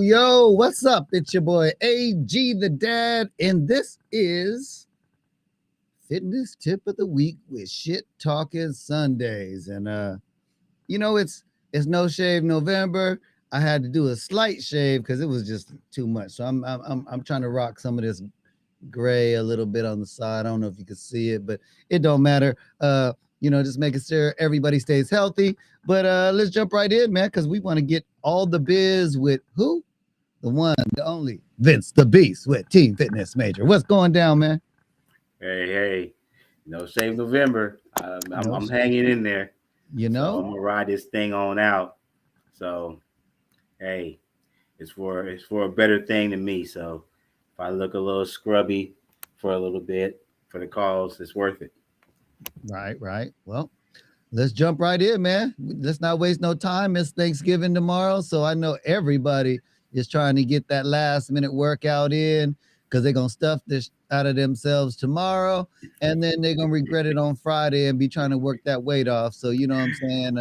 Yo, what's up? It's your boy AG the Dad, and this is Fitness Tip of the Week with Shit Talking Sundays. And it's No Shave November. I had to do a slight shave because it was just too much. So I'm trying to rock some of this gray a little bit on the side. I don't know if you can see it, but it don't matter. Just making sure everybody stays healthy. But let's jump right in, man, because we want to get all the biz with who? The one, the only, Vince the Beast with Team Fitness Major. What's going down, man? Hey, No Shave November. I'm hanging in there. So I'm gonna ride this thing on out. So, hey, it's for a better thing than me. So, if I look a little scrubby for a little bit for the cause, it's worth it. Right. Well, let's jump right in, man. Let's not waste no time. It's Thanksgiving tomorrow, so I know everybody is trying to get that last minute workout in because they're gonna stuff this out of themselves tomorrow, and then they're gonna regret it on Friday and be trying to work that weight off. So you know what I'm saying?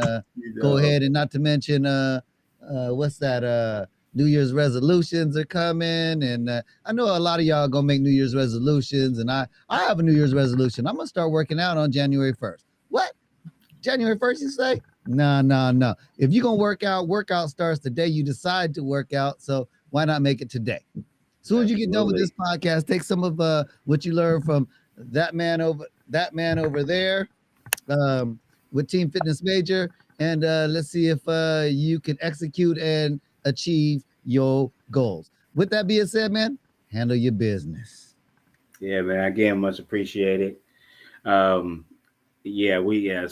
Go ahead, and not to mention what's that? New Year's resolutions are coming, and I know a lot of y'all gonna make New Year's resolutions, and I have a New Year's resolution. I'm gonna start working out on January 1st. What? January 1st, you say? No. If you're gonna workout starts the day you decide to work out. So why not make it today? As soon as you get done with this podcast, take some of what you learned from that man over there with Team Fitness Major, and let's see if you can execute and achieve your goals. With that being said, man, handle your business. Yeah, man. Again, much appreciated. As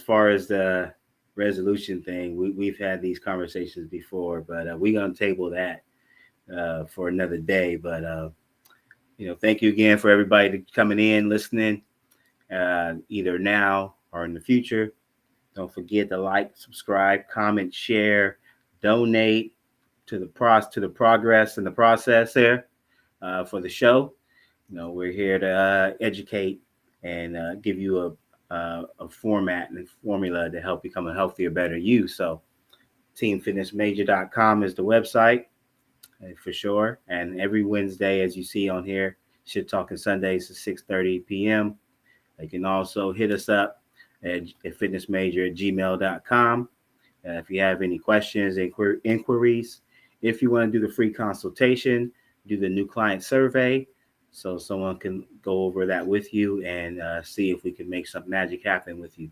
far as the resolution thing, we've had these conversations before, but we're gonna table that for another day. But thank you again for everybody coming in, listening, either now or in the future. Don't forget to like, subscribe, comment, share, donate to the progress and the process there for the show. We're here to educate and give you a format and formula to help become a healthier, better you. So teamfitnessmajor.com is the website for sure. And every Wednesday, as you see on here, Shit Talking Sundays at 6:30 p.m. You can also hit us up at fitnessmajor@gmail.com. If you have any questions, inquiries, if you want to do the free consultation, do the new client survey so someone can go over that with you and see if we can make some magic happen with you.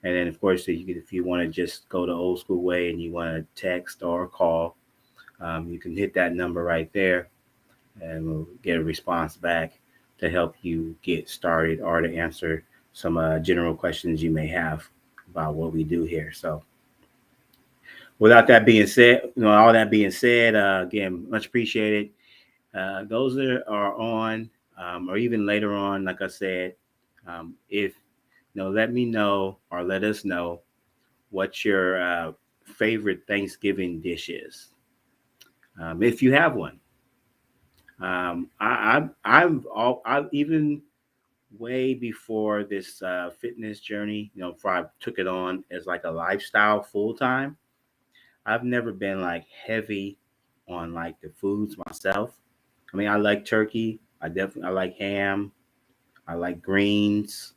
And then, of course, if you want to just go the old school way and you want to text or call, you can hit that number right there and we'll get a response back to help you get started or to answer some general questions you may have about what we do here. So, without that being said, all that being said, again, much appreciated. Those that are on, or even later on, like I said, if let me know or let us know what your favorite Thanksgiving dish is, if you have one. I've even way before this fitness journey, before I took it on as like a lifestyle full time. I've never been like heavy on like the foods myself. I mean, I like turkey. I like ham. I like greens.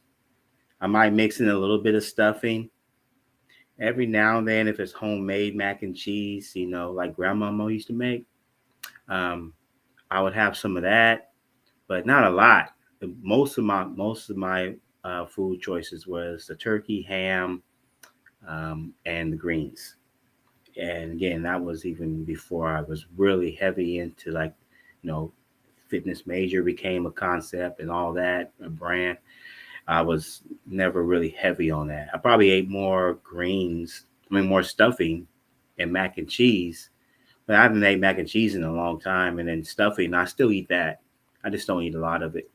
I might mix in a little bit of stuffing every now and then if it's homemade mac and cheese. Like grandmama used to make. Um, I would have some of that, but not a lot. Most of my food choices was the turkey, ham, and the greens. And again, that was even before I was really heavy into like, you know, fitness major became a concept and all that, a brand. I was never really heavy on that. I probably ate more greens, more stuffing and mac and cheese. But I haven't ate mac and cheese in a long time. And then stuffing, I still eat that. I just don't eat a lot of it.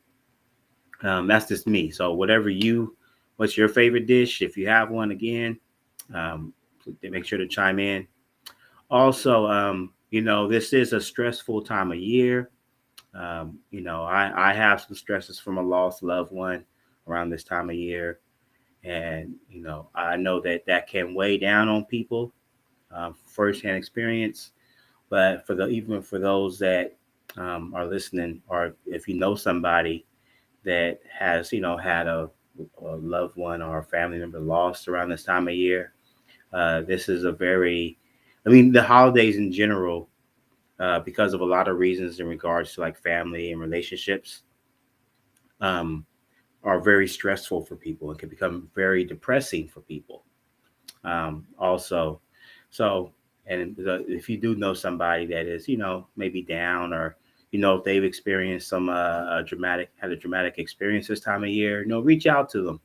That's just me. So what's your favorite dish? If you have one, again, um, make sure to chime in. Also, this is a stressful time of year. I have some stresses from a lost loved one around this time of year. And, I know that can weigh down on people, firsthand experience. But even for those that are listening, or if you know somebody that has, had a loved one or a family member lost around this time of year, this is the holidays in general, because of a lot of reasons in regards to like family and relationships, um, are very stressful for people and can become very depressing for people. Also, so if you do know somebody that is, maybe down, or if they've experienced some had a dramatic experience this time of year, reach out to them,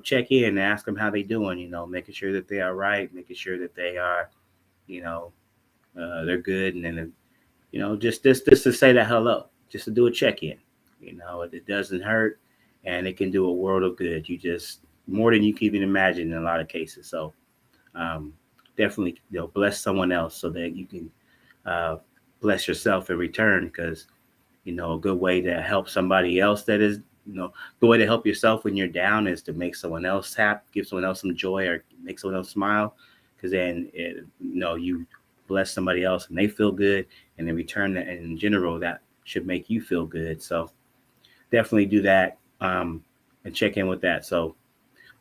check in and ask them how they doing, making sure that they are right, making sure that they are, you know, they're good, and then just to say that hello, just to do a check in. It doesn't hurt, and it can do a world of good. You just more than you can even imagine in a lot of cases. So um, definitely, bless someone else so that you can uh, bless yourself in return. Because a good way to help somebody else, that is, the way to help yourself when you're down is to make someone else happy, give someone else some joy, or make someone else smile. Because then you bless somebody else and they feel good, and in return, that in general, that should make you feel good. So definitely do that, and check in with that. So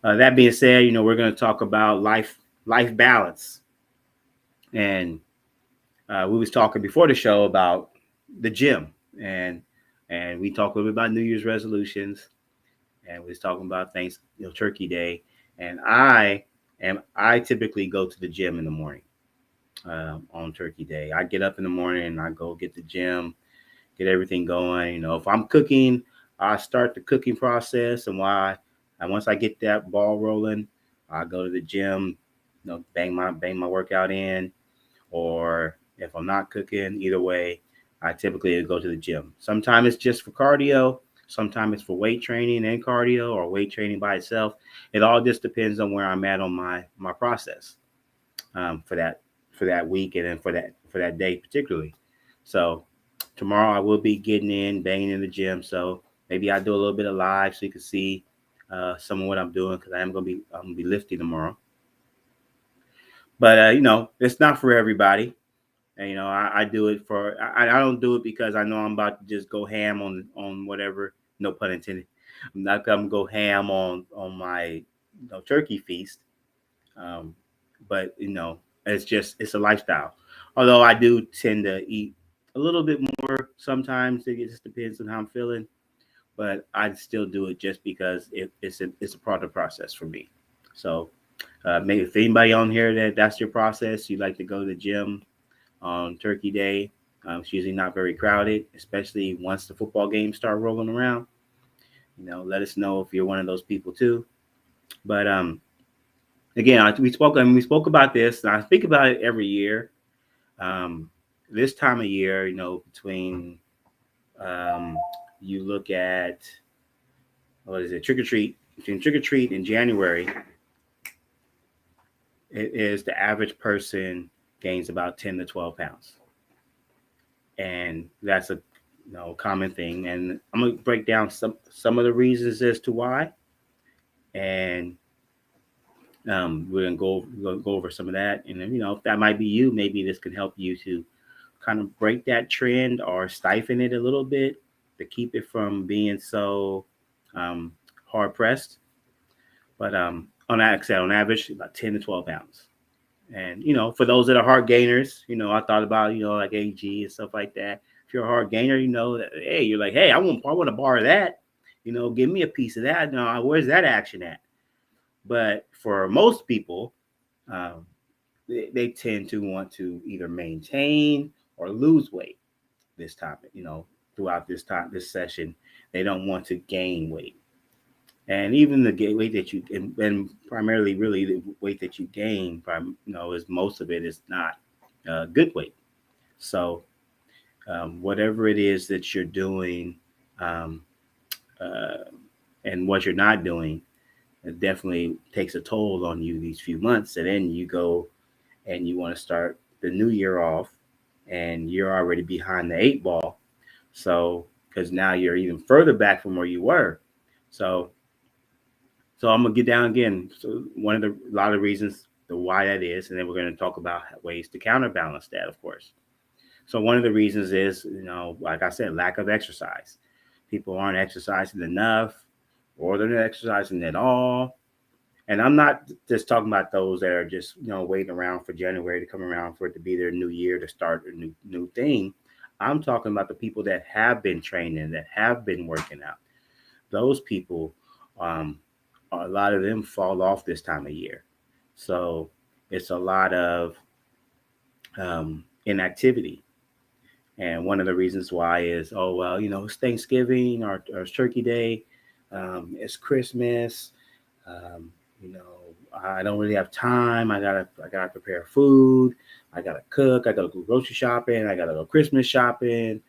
that being said, we're going to talk about life balance. And we was talking before the show about the gym, and we talked a little bit about New Year's resolutions, and we was talking about Turkey Day. And I typically go to the gym in the morning, on Turkey Day. I get up in the morning and I go get the gym, get everything going. If I'm cooking, I start the cooking process, and once I get that ball rolling, I go to the gym, bang my workout in. Or if I'm not cooking, either way, I typically go to the gym. Sometimes it's just for cardio, sometimes it's for weight training and cardio, or weight training by itself. It all just depends on where I'm at on my process, for that week, and then for that day particularly. So tomorrow I will be getting in, banging in the gym. So maybe I do a little bit of live so you can see some of what I'm doing, because I'm gonna be lifting tomorrow. But it's not for everybody. And I do it for I don't do it because I know I'm about to just go ham on whatever. No pun intended. I'm not gonna go ham on my turkey feast. Um, but it's a lifestyle. Although I do tend to eat a little bit more sometimes. It just depends on how I'm feeling. But I still do it just because it's a part of the process for me. So maybe if anybody on here that's your process, you like to go to the gym on Turkey Day. It's usually not very crowded, especially once the football games start rolling around. Let us know if you're one of those people too. But again, we spoke about this, and I think about it every year. Um, this time of year, between um, you look at what is it, trick or treat, between trick or treat in January, it is the average person gains about 10 to 12 pounds, and that's a common thing. And I'm gonna break down some of the reasons as to why, and we're gonna go over some of that. And then, if that might be you, maybe this can help you to kind of break that trend or stifle it a little bit to keep it from being so um, hard pressed. But like I said, on average, about 10 to 12 pounds. And for those that are hard gainers, I thought about like AG and stuff like that. If you're a hard gainer, that hey, you're like, hey, I want to borrow that. Give me a piece of that. No, where's that action at? But for most people, um, they tend to want to either maintain or lose weight this time. Throughout this session, they don't want to gain weight. And even the weight that and primarily really the weight that you gain, is most of it is not good weight. So whatever it is that you're doing, um, uh, and what you're not doing, it definitely takes a toll on you these few months. And then you go and you want to start the new year off, and you're already behind the eight ball. So because now you're even further back from where you were. So I'm gonna get down again. So a lot of reasons the why that is, and then we're gonna talk about ways to counterbalance that, of course. So one of the reasons is, like I said, lack of exercise. People aren't exercising enough, or they're not exercising at all. And I'm not just talking about those that are just waiting around for January to come around for it to be their new year to start a new thing. I'm talking about the people that have been training, that have been working out. Those people, um, a lot of them fall off this time of year. So it's a lot of inactivity. And one of the reasons why is, oh, well, it's Thanksgiving or it's Turkey Day, it's Christmas. Um, you know, I don't really have time. I gotta prepare food. I gotta cook. I gotta go grocery shopping. I gotta go Christmas shopping.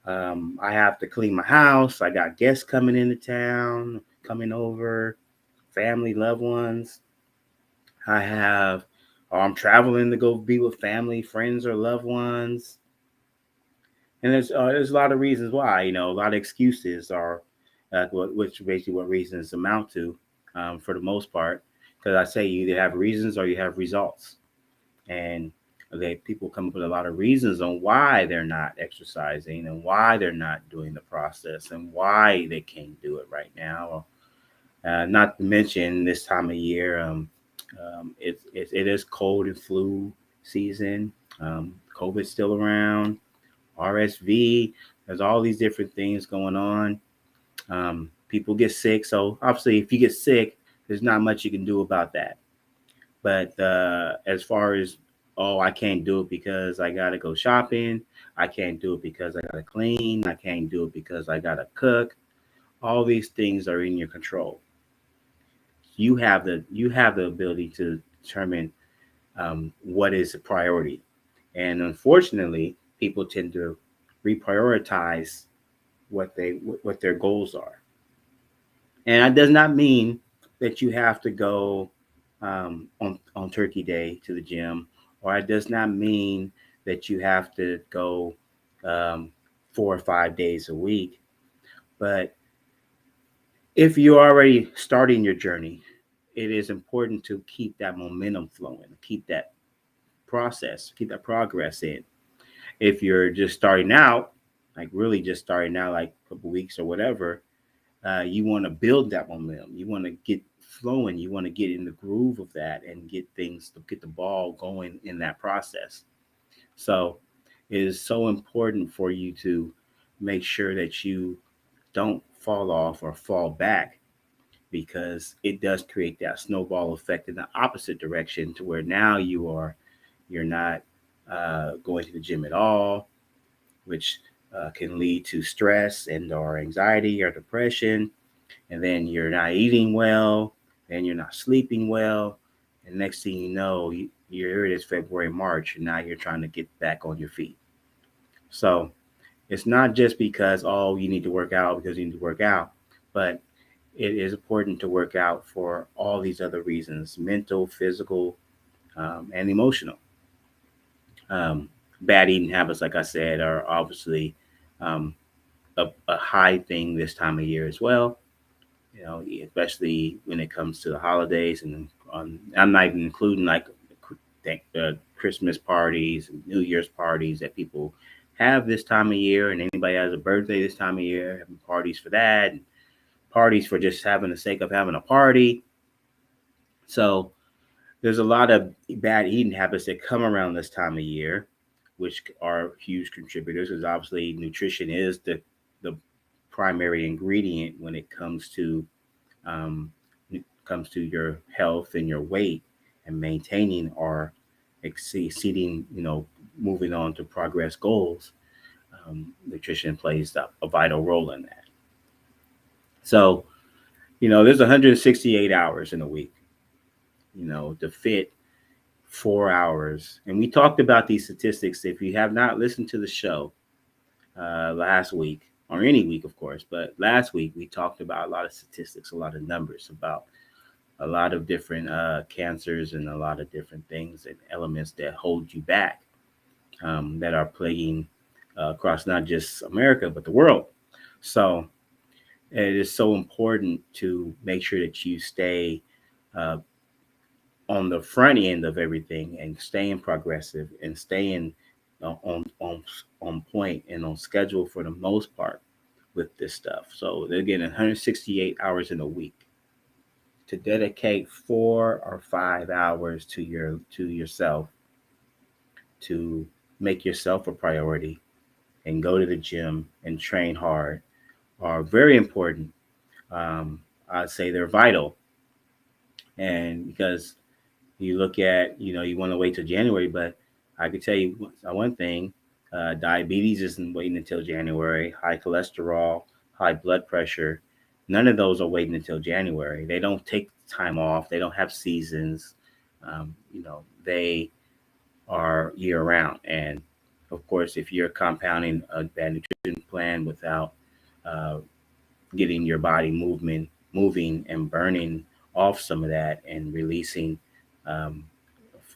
I have to clean my house. I got guests coming into town, coming over, family, loved ones. I have, or I'm traveling to go be with family, friends, or loved ones. And there's a lot of reasons why. A lot of excuses are, which basically what reasons amount to, for the most part. Because I say you either have reasons or you have results, and people come up with a lot of reasons on why they're not exercising and why they're not doing the process and why they can't do it right now. Not to mention this time of year, it is cold and flu season. COVID's still around. RSV. There's all these different things going on. People get sick, so obviously, if you get sick, there's not much you can do about that. But as far as, oh, I can't do it because I gotta go shopping. I can't do it because I gotta clean. I can't do it because I gotta cook. All these things are in your control. You have the ability to determine what is a priority. And unfortunately, people tend to reprioritize what their goals are. And that does not mean that you have to go on Turkey Day to the gym, or it does not mean that you have to go um, 4 or 5 days a week. But if you're already starting your journey, it is important to keep that momentum flowing, keep that process, keep that progress in. If you're just starting out, like really just starting out, like a couple weeks or whatever, you want to build that momentum. You want to get flowing. You want to get in the groove of that and get things to get the ball going in that process. So it is so important for you to make sure that you don't fall off or fall back, because it does create that snowball effect in the opposite direction, to where now you're not going to the gym at all, which can lead to stress and or anxiety or depression. And then you're not eating well, and you're not sleeping well, and next thing you know, here it is February, March, and now you're trying to get back on your feet. So it's not just because, oh, you need to work out because you need to work out, but it is important to work out for all these other reasons: mental, physical, and emotional. Bad eating habits, like I said, are obviously um, a high thing this time of year as well. You know, especially when it comes to the holidays, and I'm not even including like Christmas parties and New Year's parties that people have this time of year, and anybody has a birthday this time of year, having parties for that, and parties for just having the sake of having a party. So there's a lot of bad eating habits that come around this time of year, which are huge contributors. Because obviously nutrition is the primary ingredient when it um, comes to your health and your weight and maintaining or exceeding, moving on to progress goals. Nutrition plays a vital role in that. So, there's 168 hours in a week, to fit 4 hours. And we talked about these statistics. If you have not listened to the show last week, or any week, of course, but last week we talked about a lot of statistics, a lot of numbers about a lot of different cancers and a lot of different things and elements that hold you back, that are plaguing across not just America, but the world. So it is so important to make sure that you stay uh, on the front end of everything and staying progressive and staying on point and on schedule for the most part with this stuff. So they're getting 168 hours in a week to dedicate 4 or 5 hours to yourself, to make yourself a priority and go to the gym and train hard are very important. I'd say they're vital. And because you look at, you want to wait till January, but I could tell you one thing: diabetes isn't waiting until January. High cholesterol, high blood pressure, none of those are waiting until January. They don't take time off. They don't have seasons. They are year round. And of course, if you're compounding a bad nutrition plan without uh, getting your body moving and burning off some of that and releasing, um,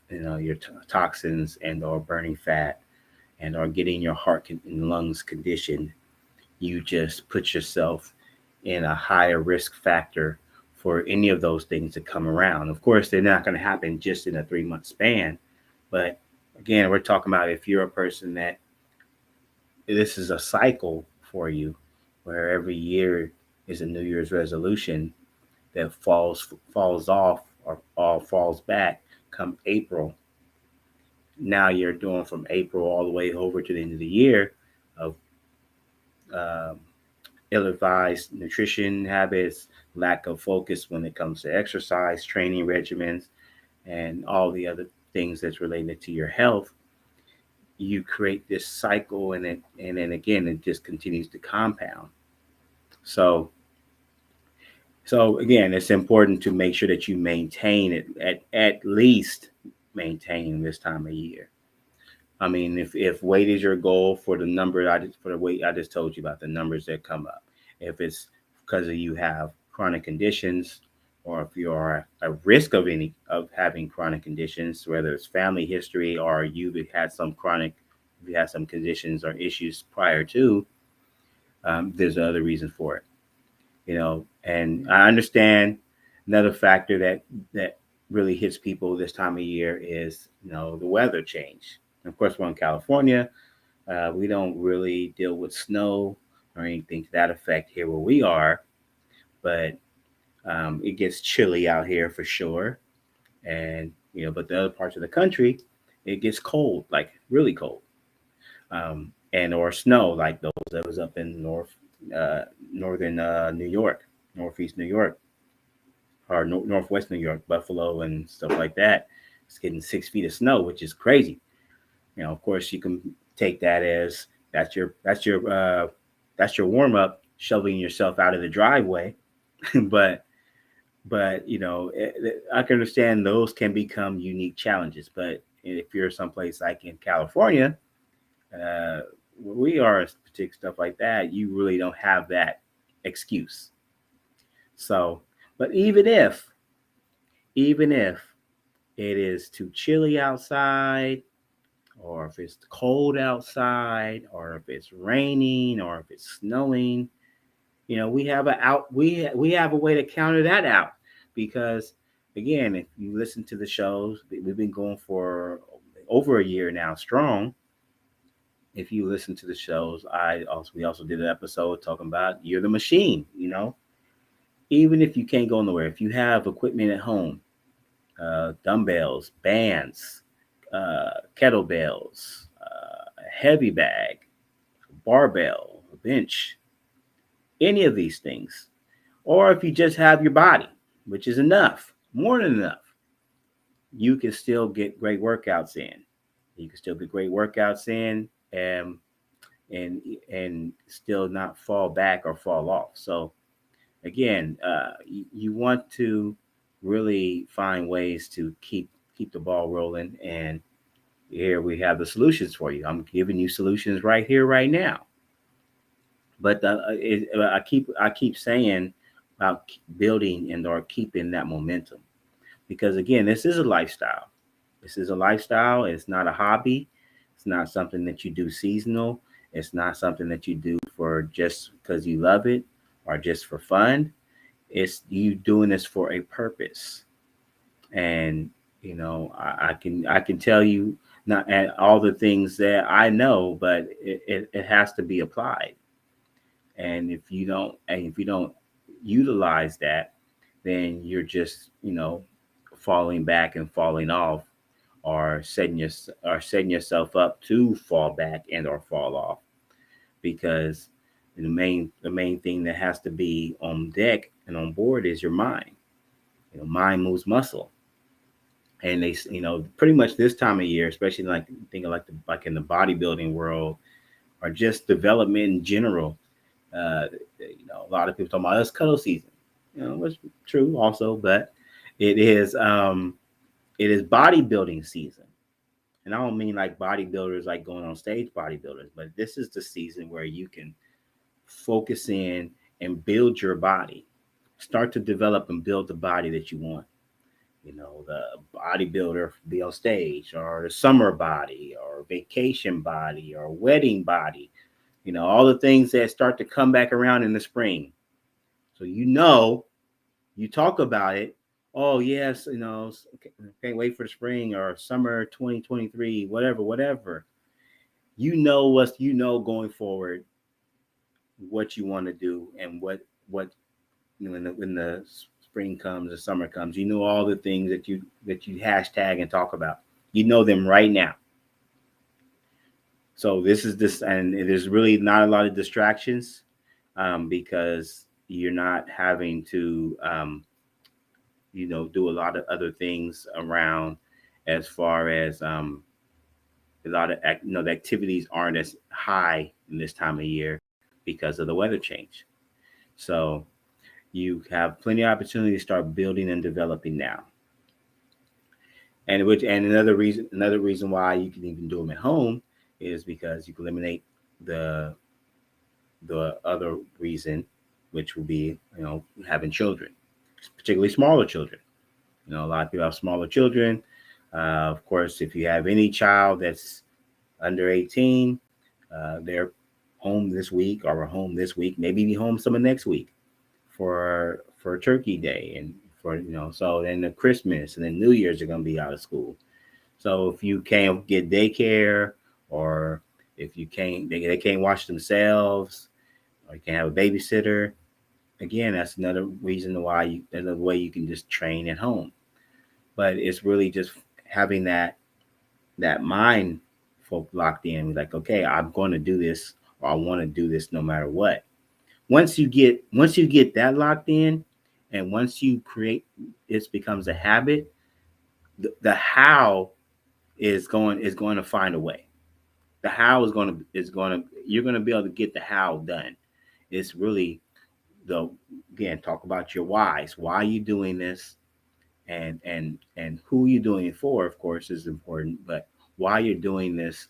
your toxins and or burning fat and or getting your heart and lungs conditioned, you just put yourself in a higher risk factor for any of those things to come around. Of course, they're not going to happen just in a 3 month span, but again, we're talking about if you're a person that this is a cycle for you, where every year is a New Year's resolution that falls off or all falls back come April. Now you're doing from April all the way over to the end of the year of um, ill-advised nutrition habits, lack of focus when it comes to exercise, training regimens, and all the other things that's related to your health. You create this cycle, and then again it just continues to compound. So again, it's important to make sure that you maintain it, at least maintain this time of year. I mean, if weight is your goal, for the number for the weight I just told you about, the numbers that come up, if it's because of you have chronic conditions, or if you are at risk of having chronic conditions, whether it's family history or you've had some chronic, if you had some conditions or issues prior to, there's other reasons for it. And I understand another factor that really hits people this time of year is, the weather change. Of course, we're in California. We don't really deal with snow or anything to that effect here where we are, but it gets chilly out here for sure. And but the other parts of the country, it gets cold, like really cold, and or snow, like those that was up in uh, northern New York, northeast New York, or northwest New York, Buffalo, and stuff like that. It's getting 6 feet of snow, which is crazy. Of course, you can take that as that's your warm up, shoving yourself out of the driveway. but I can understand those can become unique challenges. But if you're someplace like in California, where we are, particular stuff like that, you really don't have that excuse. So, but even if it is too chilly outside, or if it's cold outside, or if it's raining, or if it's snowing, we have a way to counter that out. Because again, if you listen to the shows, we've been going for over a year now strong. If you listen to the shows, we also did an episode talking about you're the machine. Even if you can't go nowhere, if you have equipment at home, dumbbells, bands, kettlebells, a heavy bag, barbell, a bench, any of these things, or if you just have your body, which is enough, more than enough, you can still get great workouts in. You can still get great workouts in, and and still not fall back or fall off. So again, you want to really find ways to keep the ball rolling. And here we have the solutions for you. I'm giving you solutions right here, right now. But I keep saying about building and or keeping that momentum, because again, this is a lifestyle. This is a lifestyle. It's not a hobby. It's not something that you do seasonal. It's not something that you do for just because you love it or just for fun. It's you doing this for a purpose. And I can tell you not at all the things that I know, but it has to be applied. And if you don't utilize that, then you're just falling back and falling off, or setting yourself up to fall back and or fall off. Because the main thing that has to be on deck and on board is your mind. Mind moves muscle. And they pretty much this time of year, especially like thinking like in the bodybuilding world, or just development in general. A lot of people talking about it's cuddle season. Which is true also, but it is bodybuilding season. And I don't mean like bodybuilders like going on stage bodybuilders, but this is the season where you can focus in and build your body, start to develop and build the body that you want. The bodybuilder be on stage, or the summer body, or vacation body, or wedding body. All the things that start to come back around in the spring. So you talk about it. Oh yes, can't wait for the spring or summer 2023, whatever. Going forward, what you want to do, and what when the spring comes, the summer comes. All the things that you hashtag and talk about. You know them right now. So and there's really not a lot of distractions, because you're not having to do a lot of other things around, as far as a lot of the activities aren't as high in this time of year because of the weather change. So you have plenty of opportunity to start building and developing now. And another reason why you can even do them at home is because you can eliminate the the other reason, which will be having children, particularly smaller children. A lot of people have smaller children. Of course, if you have any child that's under 18, they're home this week, or home this week, maybe be home some of next week for Turkey Day, and so then the Christmas and then New Year's are going to be out of school. So if you can't get daycare, or If you can't, they can't watch themselves, or you can have a babysitter. Again, that's another reason why another way you can just train at home. But it's really just having that mind folk locked in. Like, okay, I'm going to do this, or I want to do this no matter what. Once you get that locked in, and once you create, it becomes a habit. The how is going to find a way. The how is going to you're going to be able to get the how done. It's really the again, talk about your whys. Why are you doing this? And who you're doing it for, of course, is important. But why you're doing this,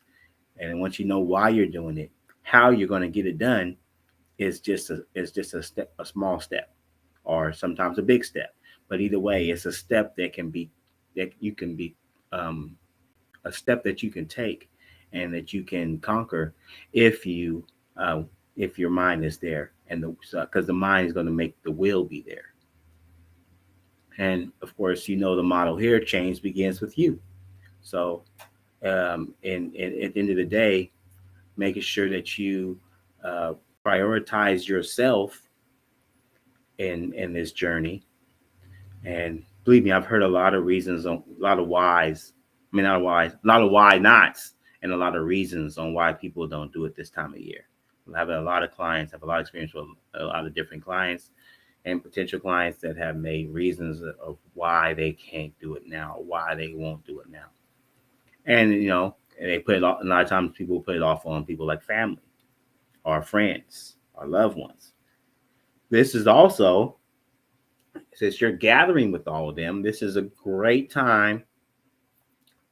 and once you know why you're doing it, how you're going to get it done is just a step, a small step, or sometimes a big step. But either way, it's a step that you can be um, a step that you can take and that you can conquer if you uh, if your mind is there, and because the mind is going to make the will be there. And of course, the model here, change begins with you. So and at the end of the day, making sure that you uh, prioritize yourself in this journey. And believe me, I've heard a lot of reasons on a lot of whys. I mean, not whys, a lot of why nots, and a lot of reasons on why people don't do it this time of year. I have a lot of clients, have a lot of experience with a lot of different clients and potential clients that have made reasons of why they can't do it now, why they won't do it now. And they put it off. A lot of times, people put it off on people like family, or friends, or loved ones. This is also, since you're gathering with all of them, this is a great time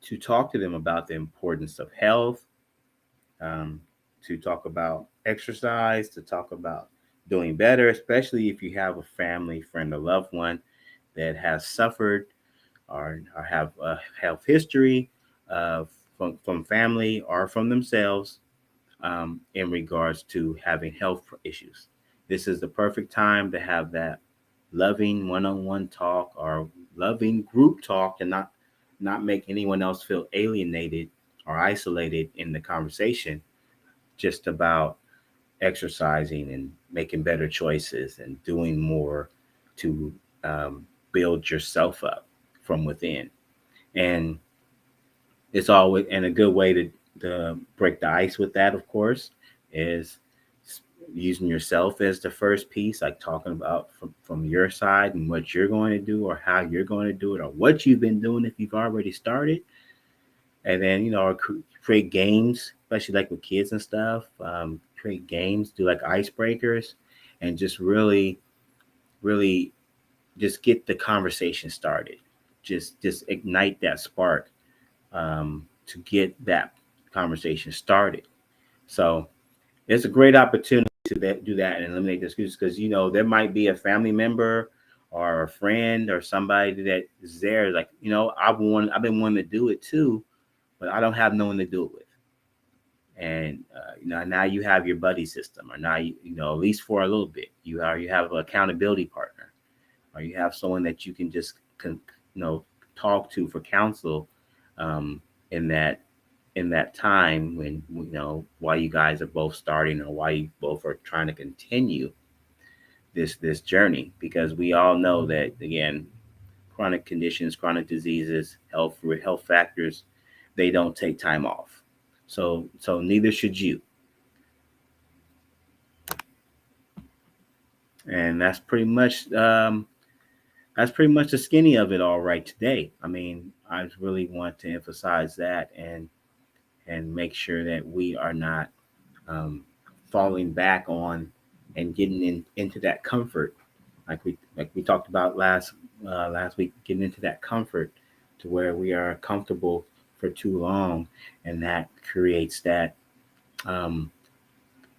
to talk to them about the importance of health, um, to talk about exercise, to talk about doing better, especially if you have a family, friend, or loved one that has suffered, or have a health history uh, from family or from themselves, in regards to having health issues. This is the perfect time to have that loving one-on-one talk, or loving group talk, and not make anyone else feel alienated or isolated in the conversation, just about exercising and making better choices and doing more to um, build yourself up from within. And it's always, and a good way to break the ice with that, of course, is using yourself as the first piece, like talking about from your side and what you're going to do, or how you're going to do it, or what you've been doing if you've already started. And then or create games, especially like with kids and stuff. Create games, do like icebreakers, and just really just get the conversation started. Just ignite that spark, to get that conversation started. So it's a great opportunity to do that and eliminate the excuses, because there might be a family member or a friend or somebody that is there, like, I've been wanting to do it too, but I don't have no one to do it with. And now you have your buddy system, or now at least for a little bit, you have an accountability partner, or you have someone that you can just you know talk to for counsel, um, in that time when while you guys are both starting, or while you both are trying to continue this journey, because we all know that, again, chronic conditions, chronic diseases, health factors, they don't take time off. So neither should you. And that's pretty much the skinny of it all right today. I mean, I really want to emphasize that, and make sure that we are not um, falling back on and getting into that comfort, like we talked about last week, getting into that comfort to where we are comfortable for too long, and that creates um,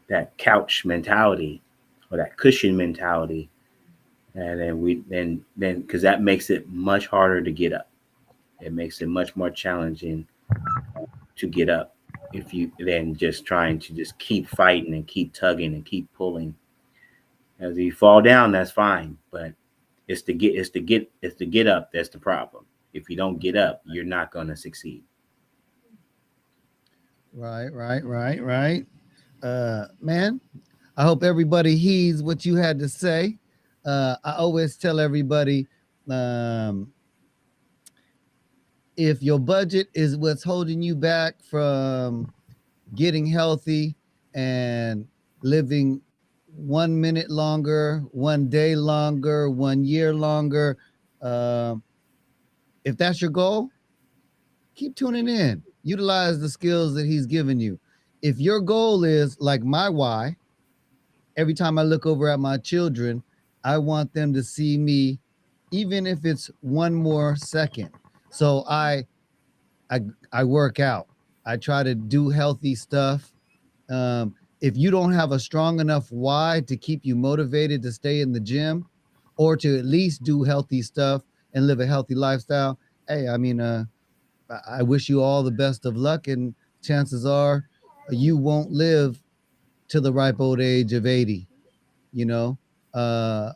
that couch mentality, or that cushion mentality, and then because that makes it much harder to get up. It makes it much more challenging to get up, if you then just trying to just keep fighting and keep tugging and keep pulling. As you fall down, that's fine, but it's the get up that's the problem. If you don't get up, you're not going to succeed. Right. Man, I hope everybody heeds what you had to say. I always tell everybody, um, if your budget is what's holding you back from getting healthy and living 1 minute longer, 1 day longer, 1 year longer, um, if that's your goal, keep tuning in. Utilize the skills that he's given you. If your goal is like my why, every time I look over at my children, I want them to see me, even if it's one more second. So I I work out. I try to do healthy stuff. If you don't have a strong enough why to keep you motivated to stay in the gym, or to at least do healthy stuff and live a healthy lifestyle, hey, I mean, I wish you all the best of luck, and chances are you won't live to the ripe old age of 80. You know, uh,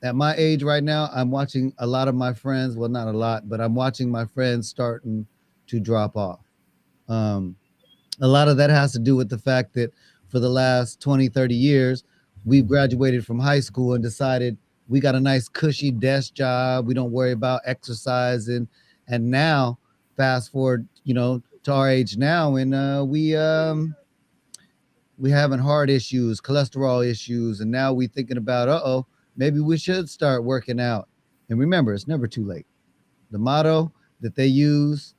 at my age right now, I'm watching a lot of my friends. Well, not a lot, but I'm watching my friends starting to drop off. Um, a lot of that has to do with the fact that for the last 20, 30 years, we've graduated from high school and decided we got a nice cushy desk job. We don't worry about exercising. And now, fast forward, to our age now, and we having heart issues, cholesterol issues, and now we thinking about, maybe we should start working out. And remember, it's never too late. The motto that they use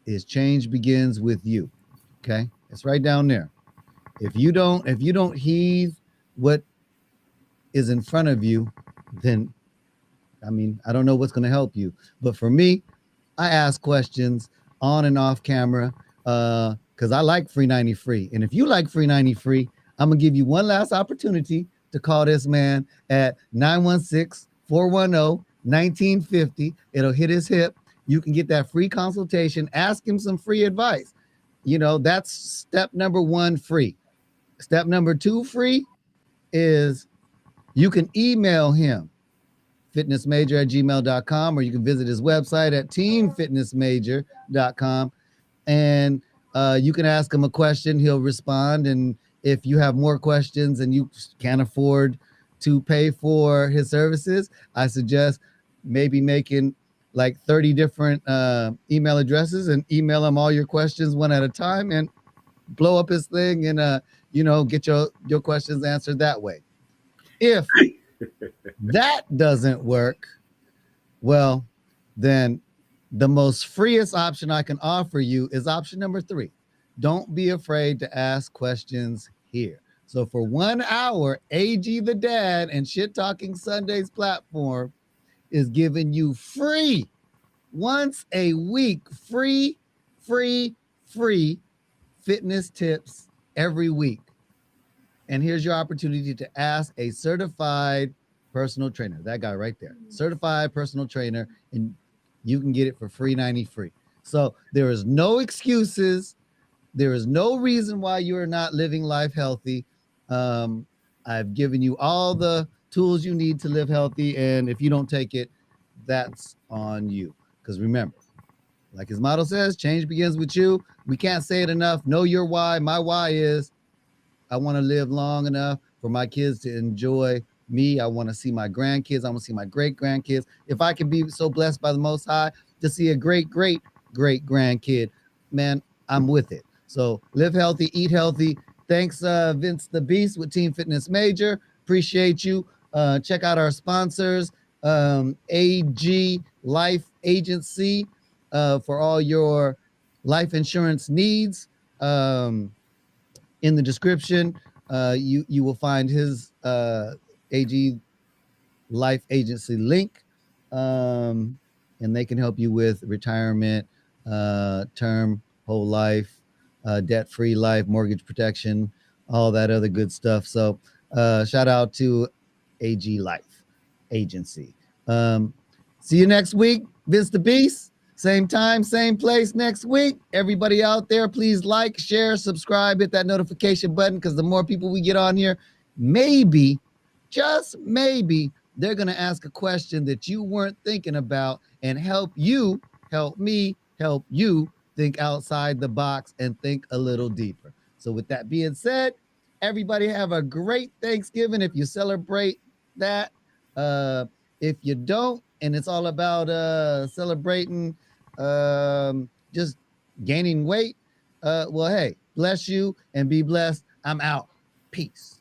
is change begins with you. Okay? It's right down there. If you don't heed what is in front of you, then I mean, I don't know what's going to help you. But for me, I ask questions on and off camera because I like free 90 free. And if you like free 90 free, I'm going to give you one last opportunity to call this man at 916-410-1950. It'll hit his hip. You can get that free consultation. Ask him some free advice. That's step number one, free. Step number two, free, is you can email him fitnessmajor@gmail.com, or you can visit his website at teamfitnessmajor.com, and you can ask him a question. He'll respond. And if you have more questions and you can't afford to pay for his services, I suggest maybe making like 30 different email addresses and email him all your questions one at a time and blow up his thing, and get your questions answered that way. If that doesn't work, well, then the most freest option I can offer you is option number three. Don't be afraid to ask questions here. So for 1 hour, AG the Dad and Shit Talking Sundays platform is giving you free, once a week, free fitness tips every week. And here's your opportunity to ask a certified personal trainer. That guy right there, certified personal trainer, and you can get it for free 90 free. So there is no excuses. There is no reason why you are not living life healthy. I've given you all the tools you need to live healthy, and if you don't take it, that's on you. Because remember, like his motto says, change begins with you. We can't say it enough. Know your why. My why is I want to live long enough for my kids to enjoy me. I want to see my grandkids. I want to see my great grandkids. If I can be so blessed by the Most High to see a great grandkid, man, I'm with it. So live healthy, eat healthy. Thanks, Vince the Beast with Team Fitness Major. Appreciate you. Check out our sponsors, AG Life Agency, for all your life insurance needs. In the description, you will find his AG Life Agency link, and they can help you with retirement, term, whole life, debt-free life, mortgage protection, all that other good stuff. So shout out to AG Life Agency. See you next week. Vince the Beast. Same time, same place next week. Everybody out there, please like, share, subscribe, hit that notification button, because the more people we get on here, maybe, just maybe, they're going to ask a question that you weren't thinking about and help you, help me, help you think outside the box and think a little deeper. So, with that being said, everybody have a great Thanksgiving if you celebrate that. Uh, if you don't, and it's all about celebrating just gaining weight, well, hey, bless you and be blessed. I'm out. Peace.